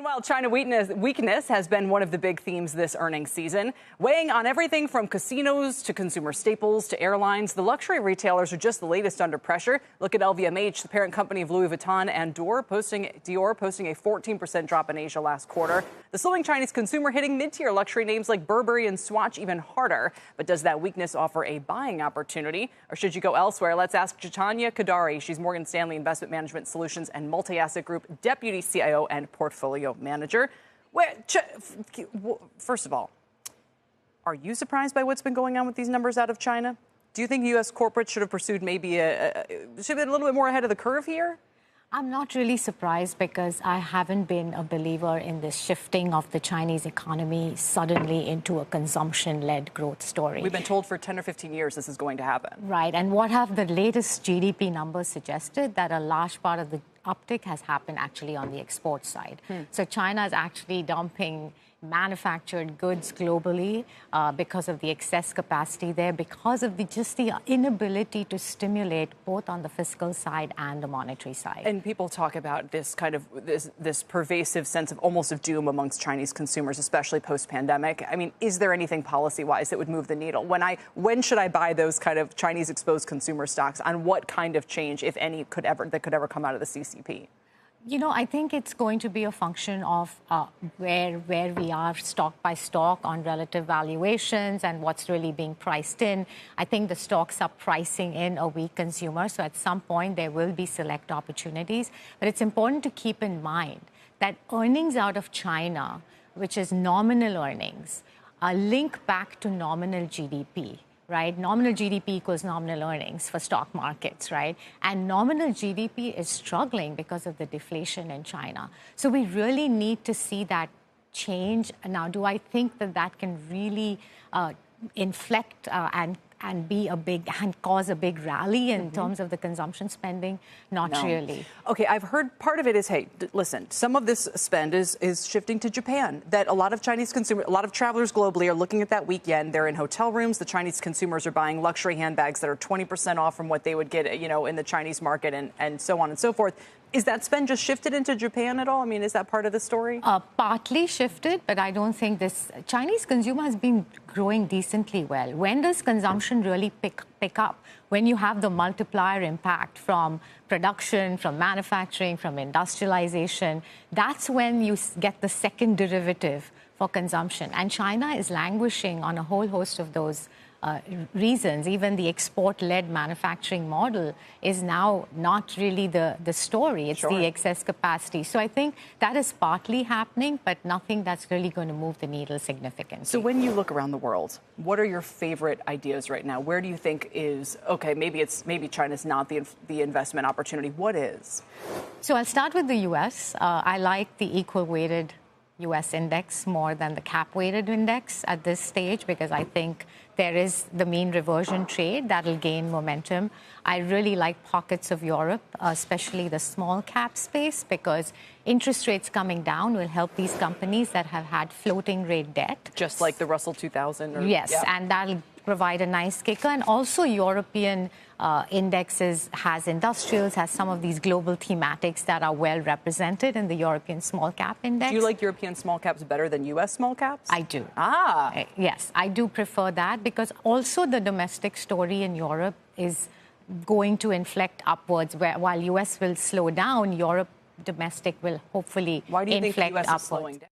Meanwhile, China weakness has been one of the big themes this earnings season, weighing on everything from casinos to consumer staples to airlines. The luxury retailers are just the latest under pressure. Look at LVMH, the parent company of Louis Vuitton and Dior, posting a 14% drop in Asia last quarter. The slowing Chinese consumer hitting mid-tier luxury names like Burberry and Swatch even harder. But does that weakness offer a buying opportunity, or should you go elsewhere? Let's ask Jitania Kandhari. She's Morgan Stanley Investment Management Solutions and Multi-Asset Group Deputy CIO and Portfolio Manager. First of all, are you surprised by what's been going on with these numbers out of China? Do you think U.S. corporates should have pursued maybe should have been a little bit more ahead of the curve here? I'm not really surprised because I haven't been a believer in this shifting of the Chinese economy suddenly into a consumption-led growth story. We've been told for 10 or 15 years this is going to happen. Right. And what have the latest GDP numbers suggested? That a large part of the uptick has happened actually on the export side. So China is actually dumping manufactured goods globally because of the excess capacity there, because of just the inability to stimulate both on the fiscal side and the monetary side. And people talk about this kind of this pervasive sense of almost of doom amongst Chinese consumers, especially post-pandemic. I mean, is there anything policy-wise that would move the needle? When should I buy those kind of Chinese-exposed consumer stocks? On what kind of change, if any, that could ever come out of the CCP? You know, I think it's going to be a function of where we are stock by stock on relative valuations and what's really being priced in. I think the stocks are pricing in a weak consumer, so at some point there will be select opportunities. But it's important to keep in mind that earnings out of China, which is nominal earnings, link back to nominal GDP. Right? Nominal GDP equals nominal earnings for stock markets, right? And nominal GDP is struggling because of the deflation in China. So we really need to see that change. Now, do I think that can really inflect and be and cause a big rally in terms of the consumption spending? Not really. Okay, I've heard part of it is, hey, listen, some of this spend is shifting to Japan. That a lot of Chinese consumers, a lot of travelers globally are looking at that weekend. They're in hotel rooms. The Chinese consumers are buying luxury handbags that are 20% off from what they would get, in the Chinese market and so on and so forth. Is that spend just shifted into Japan at all? I mean, is that part of the story? Partly shifted, but I don't think this Chinese consumer has been growing decently well. When does consumption really pick up? When you have the multiplier impact from production, from manufacturing, from industrialization, that's when you get the second derivative for consumption. And China is languishing on a whole host of those reasons. Even the export-led manufacturing model is now not really the story. It's the excess capacity. So I think that is partly happening, but nothing that's really going to move the needle significantly. So when you look around the world, what are your favorite ideas right now? Where do you think is, okay, maybe China's not the investment opportunity. What is? So I'll start with the U.S. I like the equal-weighted U.S. index more than the cap-weighted index at this stage because I think there is the mean reversion trade that will gain momentum. I really like pockets of Europe, especially the small cap space, because interest rates coming down will help these companies that have had floating rate debt. Just like the Russell 2000? Yes, and that'll provide a nice kicker. And also European indexes has industrials, has some of these global thematics that are well represented in the European small cap index. Do you like European small caps better than U.S. small caps? I do. Yes, I do prefer that because also the domestic story in Europe is going to inflect upwards, while U.S. will slow down, Europe domestic will hopefully inflect upwards. Why do you think the U.S. is slowing down?